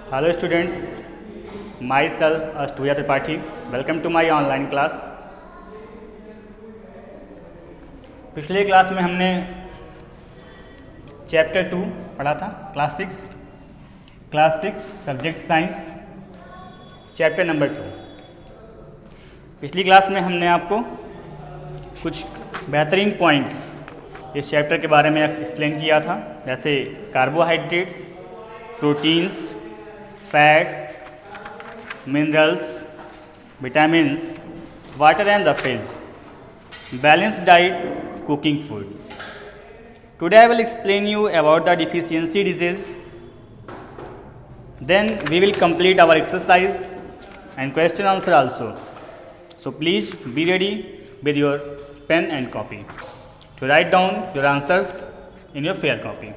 Hello students, myself Astuya Tripathi. Welcome to my online class. पिछले class में हमने chapter 2 पढ़ा था, class 6 subject science, chapter number 2। पिछली क्लास में हमने आपको कुछ बेहतरीन पॉइंट्स इस चैप्टर के बारे में एक्सप्लेन किया था, जैसे carbohydrates, proteins, fats, minerals, vitamins, water and the fish, balanced diet, cooking food. Today I will explain you about the deficiency disease. Then we will complete our exercise and question answer also. So please be ready with your pen and copy to write down your answers in your fair copy.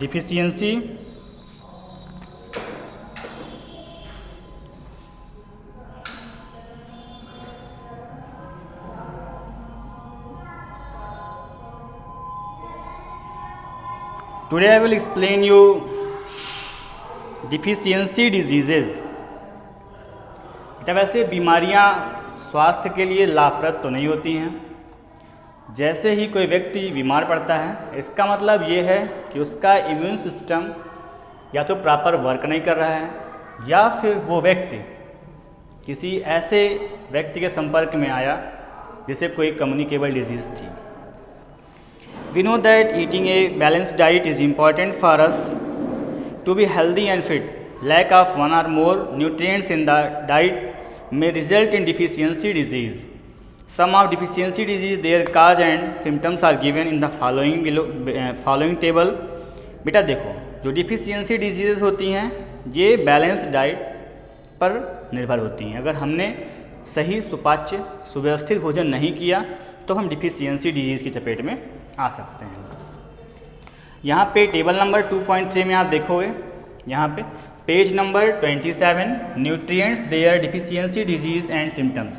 Deficiency Today I will explain you deficiency diseases. बेटा वैसे बीमारियां स्वास्थ्य के लिए लाभप्रद तो नहीं होती हैं। जैसे ही कोई व्यक्ति बीमार पड़ता है, इसका मतलब ये है कि उसका इम्यून सिस्टम या तो प्रॉपर वर्क नहीं कर रहा है, या फिर वो व्यक्ति किसी ऐसे व्यक्ति के संपर्क में आया जिसे कोई कम्युनिकेबल डिजीज़ थी। We know that eating a balanced diet is important for us to be healthy and fit. Lack of one or more nutrients in the diet may result in deficiency disease. Some of deficiency disease, their cause and symptoms are given in the following table. बेटा देखो, जो deficiency disease होती हैं ये balance diet पर निर्भर होती हैं। अगर हमने सही सुपाच्य सुव्यवस्थित भोजन नहीं किया तो हम डिफिशियंसी डिजीज़ की चपेट में आ सकते हैं। यहाँ पे टेबल नंबर 2.3 में आप देखोगे, यहाँ पे page number 27, nutrients their deficiency diseases and symptoms.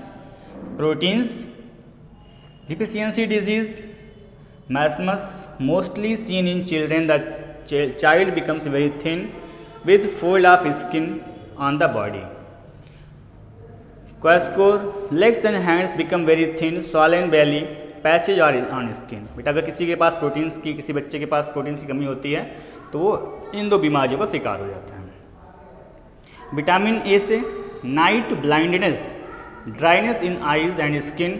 Proteins deficiency disease, marasmus, mostly seen in children. The child becomes very thin with fold of skin on the body. Quascore, legs and hands become very thin, swollen belly, patches are on skin. बेटा अगर किसी के पास proteins की, किसी बच्चे के पास proteins की कमी होती है तो वो इन दो बीमारियों का शिकार हो जाता है। विटामिन ए से night blindness, dryness in eyes and skin,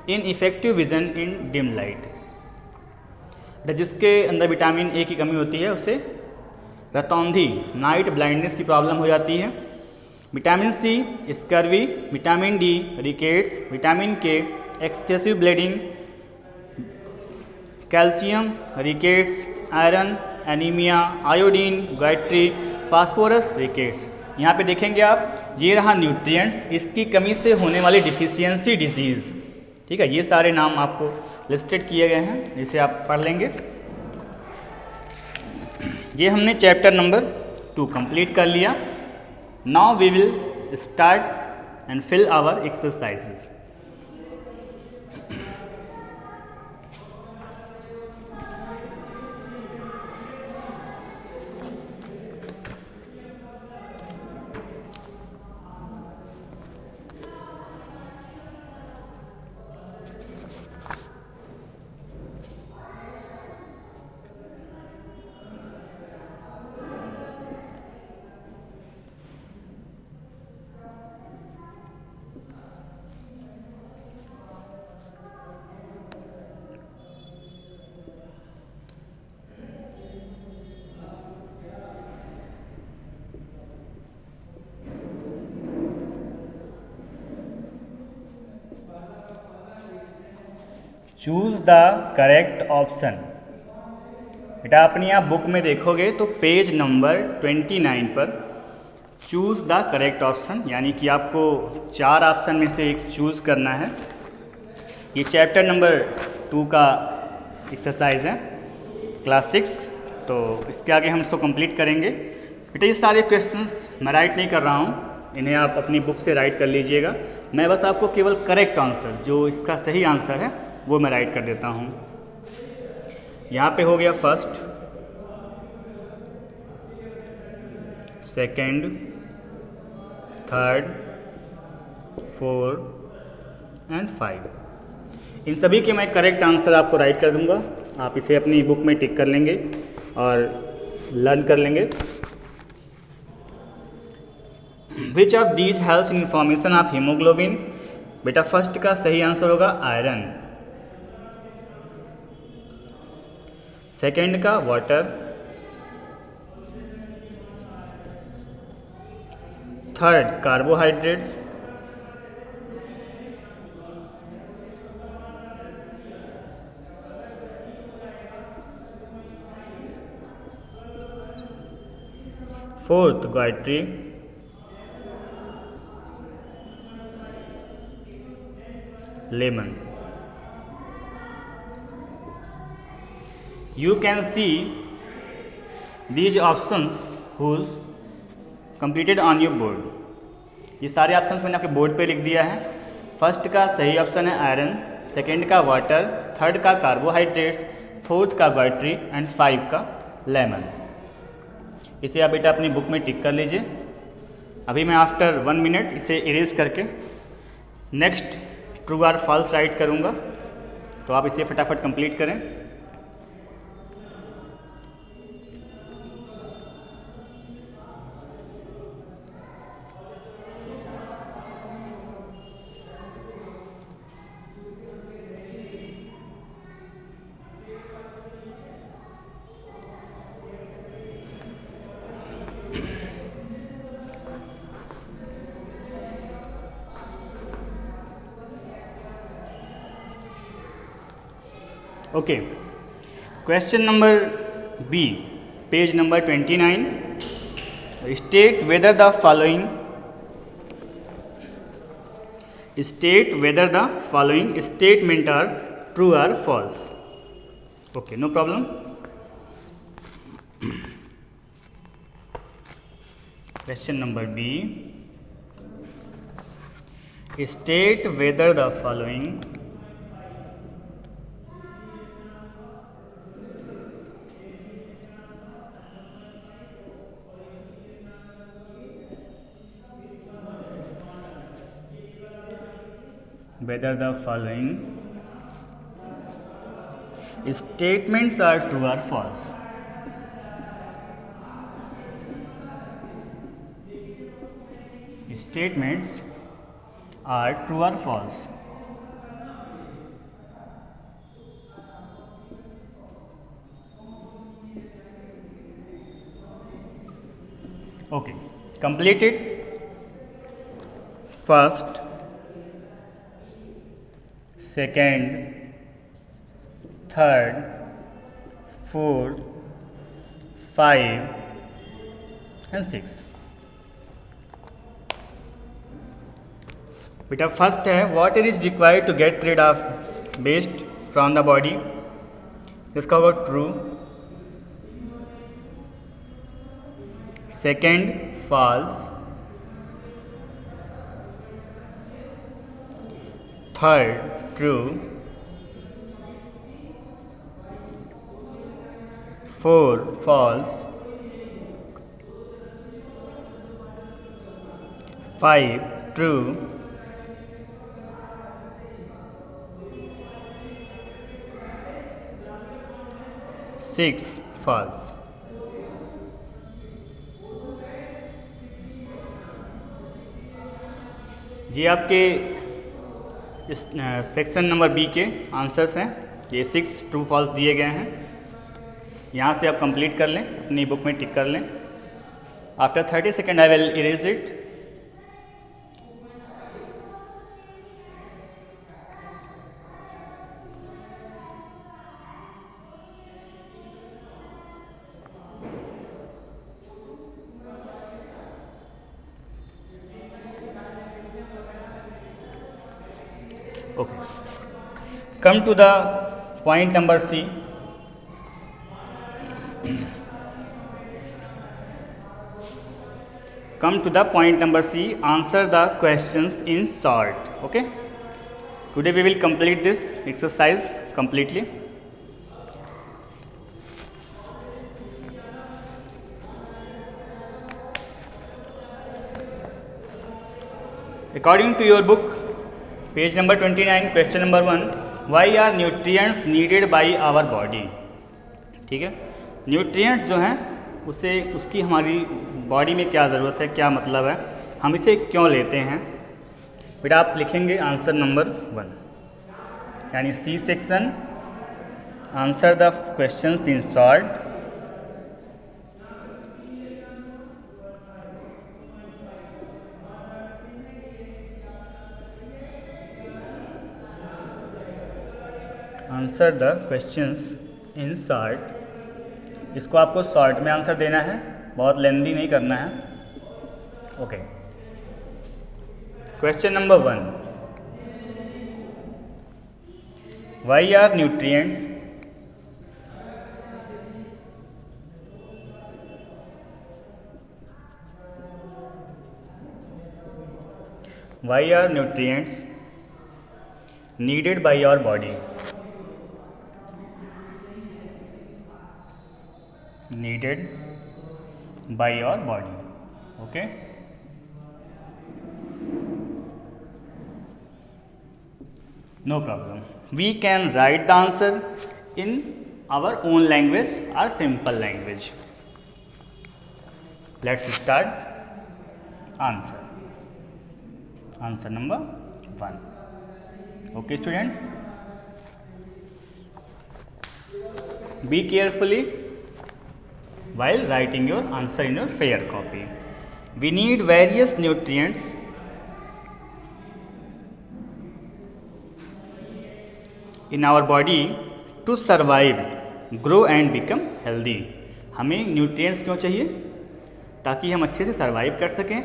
ineffective vision in dim light. जिसके अंदर विटामिन ए की कमी होती है उसे रतौंधी, नाइट ब्लाइंडनेस की प्रॉब्लम हो जाती है। Vitamin C scurvy, vitamin D rickets, vitamin K excessive bleeding, calcium rickets, iron anaemia, iodine goitre, phosphorus rickets. यहाँ पे देखेंगे आप, ये रहा न्यूट्रिएंट्स, इसकी कमी से होने वाली डिफिशियंसी डिजीज़। ठीक है, ये सारे नाम आपको लिस्टेड किए गए हैं, जिसे आप पढ़ लेंगे। ये हमने चैप्टर नंबर 2 कंप्लीट कर लिया। Now we will start and fill our exercises. Choose the correct option. बेटा अपनी आप बुक में देखोगे तो पेज नंबर 29 पर चूज़ द करेक्ट ऑप्शन, यानी कि आपको 4 ऑप्शन में से एक चूज़ करना है। ये चैप्टर नंबर 2 का एक्सरसाइज है, क्लास 6। तो इसके आगे हम इसको कंप्लीट करेंगे। बेटा ये सारे क्वेश्चंस मैं राइट नहीं कर रहा हूँ, इन्हें आप अपनी बुक से राइट कर लीजिएगा। मैं बस आपको केवल करेक्ट आंसर, जो इसका सही आंसर है, वो मैं राइट कर देता हूँ। यहाँ पे हो गया first, second, third, fourth and 5। इन सभी के मैं करेक्ट आंसर आपको राइट कर दूंगा। आप इसे अपनी बुक में टिक कर लेंगे और लर्न कर लेंगे। Which of these helps in information of haemoglobin? बेटा फर्स्ट का सही आंसर होगा आयरन, सेकंड का water, third carbohydrates, fourth goitre, lemon. You can see these options whose completed on your board। ये सारे ऑप्शंस मैंने आपके बोर्ड पे लिख दिया है। फर्स्ट का सही ऑप्शन है आयरन, सेकंड का वाटर, थर्ड का कार्बोहाइड्रेट्स, फोर्थ का गायट्री एंड 5 का लेमन। इसे आप बेटा अपनी बुक में टिक कर लीजिए। अभी मैं आफ्टर 1 मिनट इसे इरेज करके नेक्स्ट ट्रू और फॉल्स राइट करूँगा, तो आप इसे फटाफट कंप्लीट करें। Okay, question number B, page number 29। State whether the following statement are true और false. Okay, no problem. Question number B, state whether the following whether the following statements are true or false। Statements are true or false। Okay, completed first, second, third, fourth, 5 and 6। बेटा first है what is required to get rid of waste from the body. इसका होगा true. Second false, third true, four false, 5 true, 6 false. ये आपके इस section number B के answers हैं। ये 6 ट्रू फॉल्स दिए गए हैं। यहाँ से आप कंप्लीट कर लें, अपनी बुक में टिक कर लें। After 30 second I will erase it. Okay. Come to the point number C. Come to the point number C. Answer the questions in short. Okay. Today we will complete this exercise completely. According to your book, page number 29, question number 1, why are nutrients needed by our body? ठीक है, nutrients जो हैं उसकी हमारी body में क्या ज़रूरत है, क्या मतलब है, हम इसे क्यों लेते हैं। फिर आप लिखेंगे आंसर नंबर 1, यानी C section, answer the questions in short. Answer the questions in short. इसको आपको शॉर्ट में आंसर देना है, बहुत लेंदी नहीं करना है। Okay, question number 1, why are nutrients needed by your body? Needed by your body. Okay. No problem. We can write the answer in our own language or simple language. Let's start. Answer. Answer number 1. Okay, students. Be carefully while writing your answer in your fair copy. We need various nutrients in our body to survive, grow and become healthy. हमें nutrients क्यों चाहिए? ताकि हम अच्छे से survive कर सकें,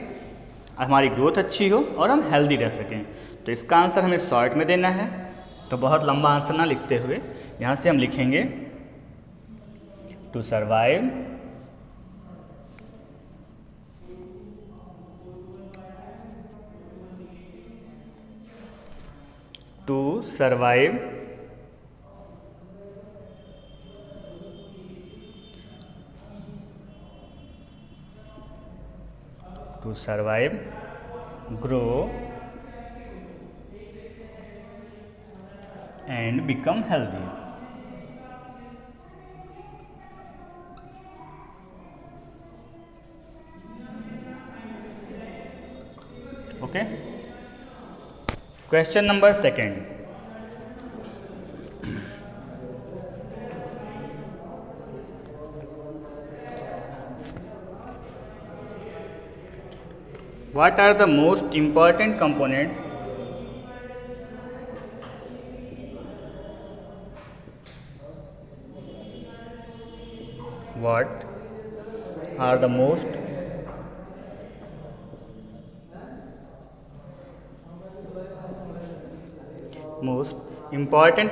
हमारी ग्रोथ अच्छी हो और हम हेल्दी रह सकें। तो इसका आंसर हमें शॉर्ट में देना है, तो बहुत लंबा आंसर ना लिखते हुए यहाँ से हम लिखेंगे to survive, to survive, grow and become healthy. Okay. Question number 2. What are the most important components most important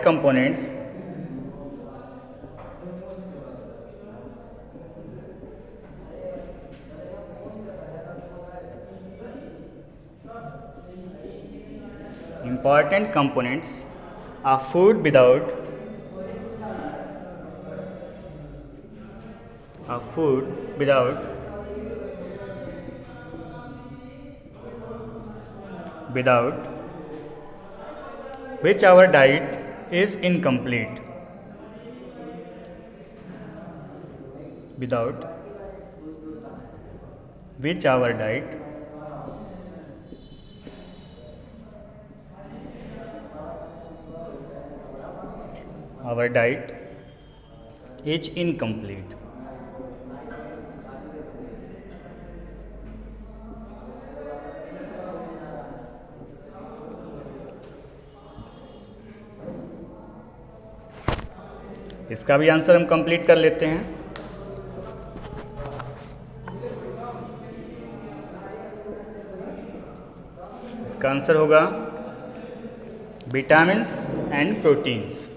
components of food without which our diet is incomplete. Without which our diet is incomplete. इसका भी answer हम complete कर लेते हैं। इसका answer होगा vitamins and proteins.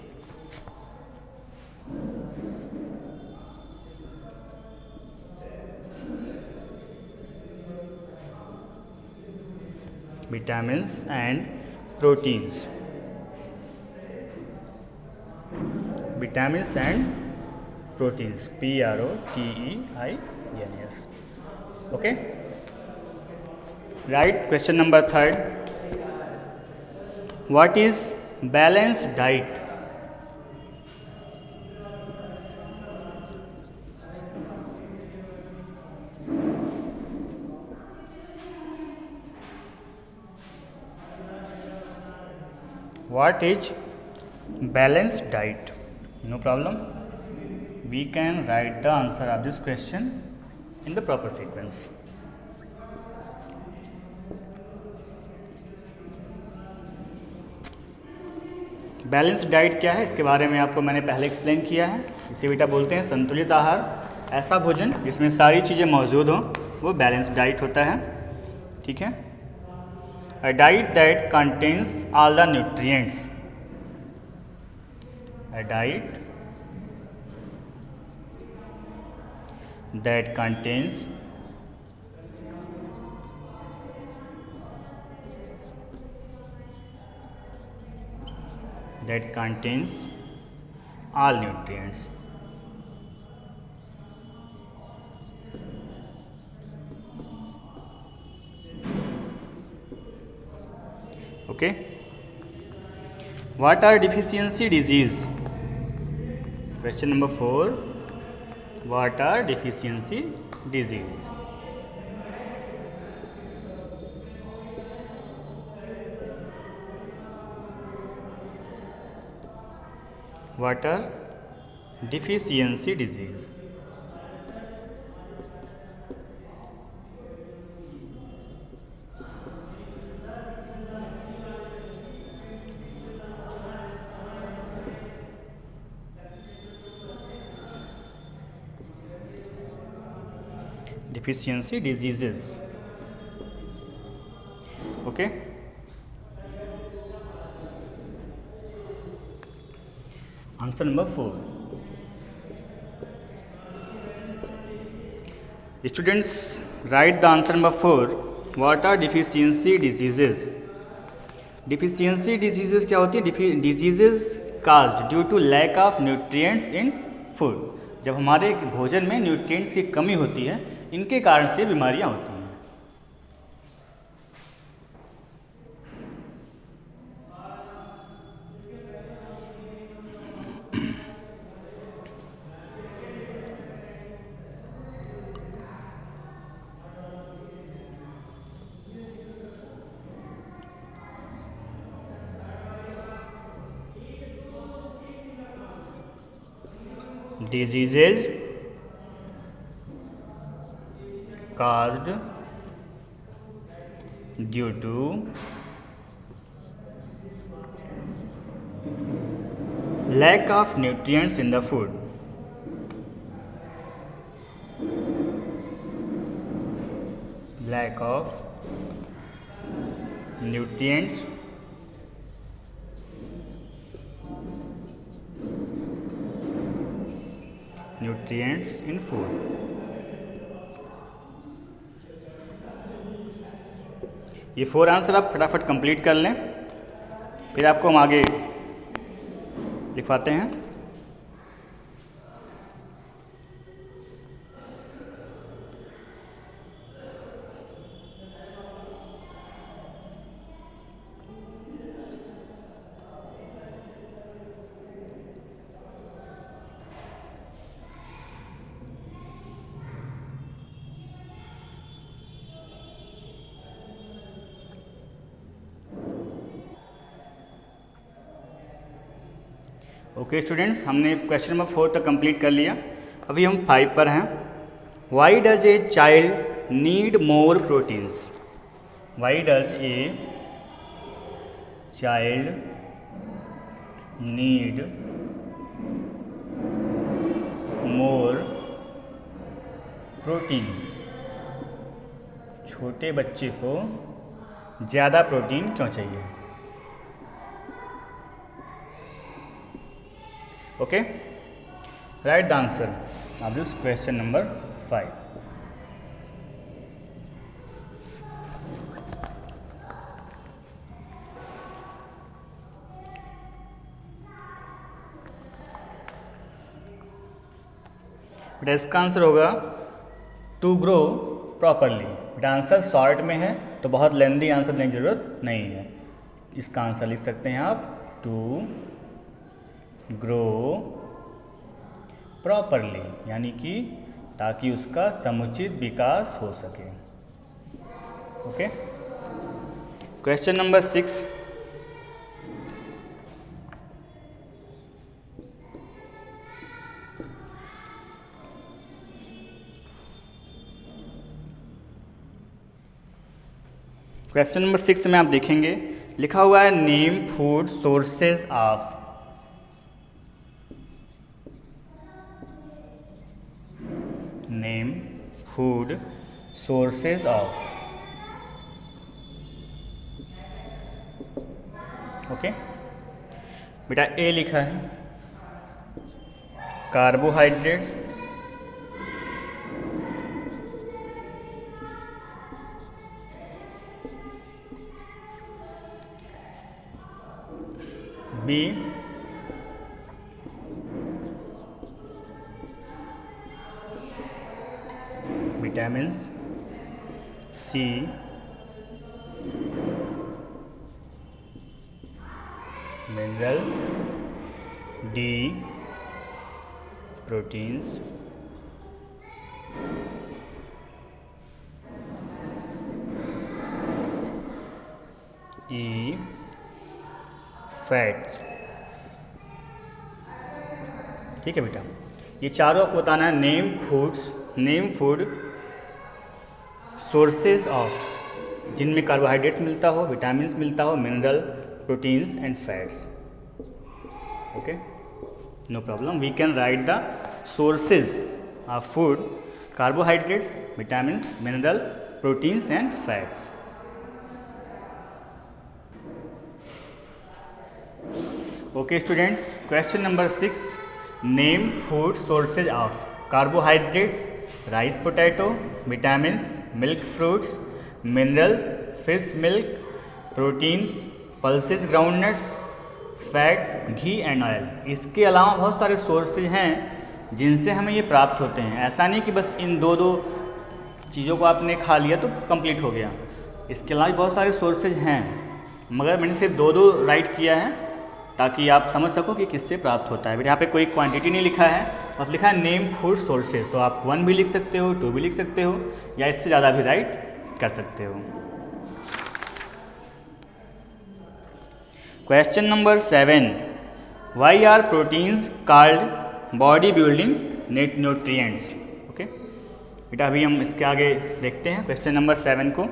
Vitamins and proteins. Vitamins and proteins. PROTEINS. Okay. Right. Question number 3. What is balanced diet? What is balanced diet? No problem. We can write the answer of this question in the proper sequence. Balance diet क्या है, इसके बारे में आपको मैंने पहले explain किया है. इसे बेटा बोलते हैं संतुलित आहार. ऐसा भोजन जिसमें सारी चीज़ें मौजूद हों वो बैलेंस डाइट होता है. ठीक है. A diet that contains all the nutrients. A diet that contains all nutrients. Okay. What are deficiency disease? Question number 4. What are deficiency disease? What are deficiency disease? Deficiency diseases. Okay. Answer number 4. Students, write the answer number 4. What are deficiency diseases? Deficiency diseases क्या होती है? Diseases caused due to lack of nutrients in food. जब हमारे भोजन में nutrients की कमी होती है, इनके कारण से बीमारियां होती हैं. Diseases caused due to lack of nutrients in the food. Lack of nutrients in food. ये 4 आंसर आप फटाफट कंप्लीट कर लें, फिर आपको हम आगे लिखवाते हैं. ओके स्टूडेंट्स, हमने क्वेश्चन नंबर 4 तक कंप्लीट कर लिया. अभी हम 5 पर हैं. Why does a child need more proteins? Why does a child need more proteins? छोटे बच्चे को ज़्यादा प्रोटीन क्यों चाहिए? Okay, right the answer of this question number 5. बेटा इसका आंसर होगा टू ग्रो प्रॉपरली. बेटा आंसर शॉर्ट में है तो बहुत लेंदी आंसर देने की ज़रूरत नहीं है. इसका आंसर लिख सकते हैं आप टू ग्रो प्रॉपरली, यानी कि ताकि उसका समुचित विकास हो सके. Okay, question number 6. Question number 6 में आप देखेंगे लिखा हुआ है name food sources of. Name food sources of. Okay बेटा ए लिखा है carbohydrates, B vitamins, C mineral, D proteins, E fats. ठीक है बेटा, ये चारों आपको बताना है नेम फूड सोर्सेज ऑफ, जिनमें कार्बोहाइड्रेट्स मिलता हो, विटामिन्स मिलता हो, mineral, proteins and fats. Okay, no problem, we can write the sources of food, carbohydrates, vitamins, mineral, proteins and fats. Okay students, question number 6. Name food sources of carbohydrates, rice potato, vitamins, milk fruits, mineral, fish milk, proteins, pulses groundnuts, fat, ghee and oil. इसके अलावा बहुत सारे sources हैं जिनसे हमें ये प्राप्त होते हैं. ऐसा नहीं कि बस इन दो चीज़ों को आपने खा लिया तो कंप्लीट हो गया. इसके अलावा बहुत सारे सोर्सेज हैं, मगर मैंने सिर्फ दो राइट किया है ताकि आप समझ सको कि किससे प्राप्त होता है. यहाँ पे कोई क्वांटिटी नहीं लिखा है, बस लिखा है नेम फूड सोर्सेज. तो आप 1 भी लिख सकते हो, 2 भी लिख सकते हो, या इससे ज़्यादा भी राइट कर सकते हो. Question number 7. Why are proteins called body building nutrients. Okay बेटा, अभी हम इसके आगे देखते हैं क्वेश्चन नंबर 7 को.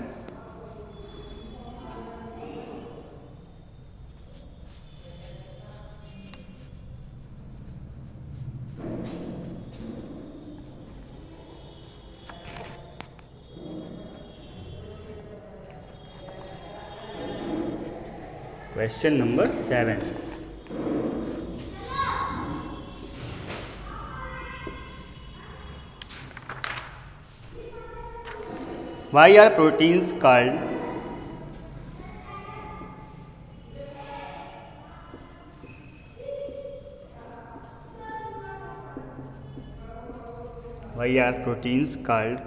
Question number 7. Why are proteins called Why are proteins called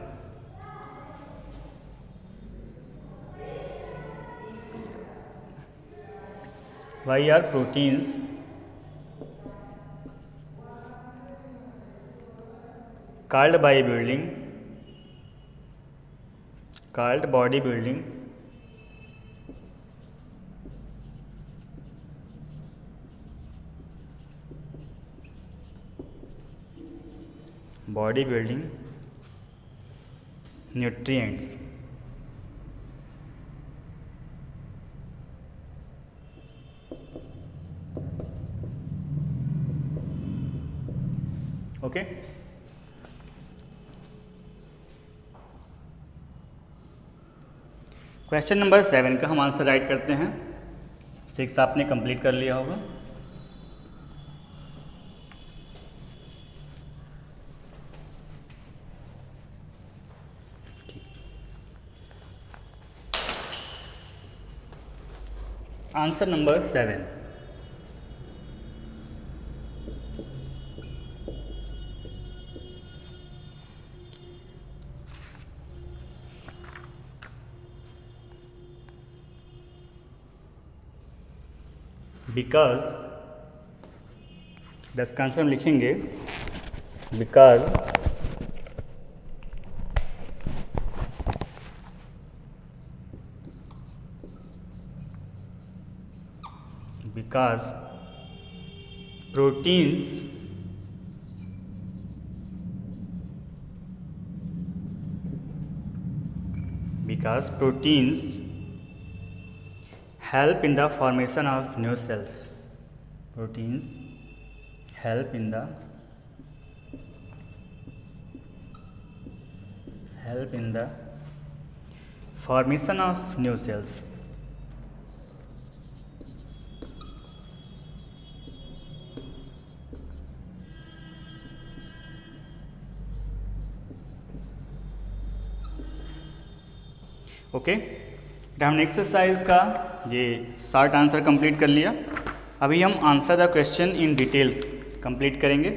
Why are proteins called bodybuilding nutrients? Okay question number 7 का हम आंसर राइट करते हैं. 6 आपने कंप्लीट कर लिया होगा. Answer number 7। बिकॉज, दस का आंसर हम लिखेंगे because proteins help in the formation of new cells. Proteins help in the formation of new cells. Okay, हमने एक्सरसाइज का ये शॉर्ट आंसर कंप्लीट कर लिया। अभी हम answer the question in detail complete करेंगे।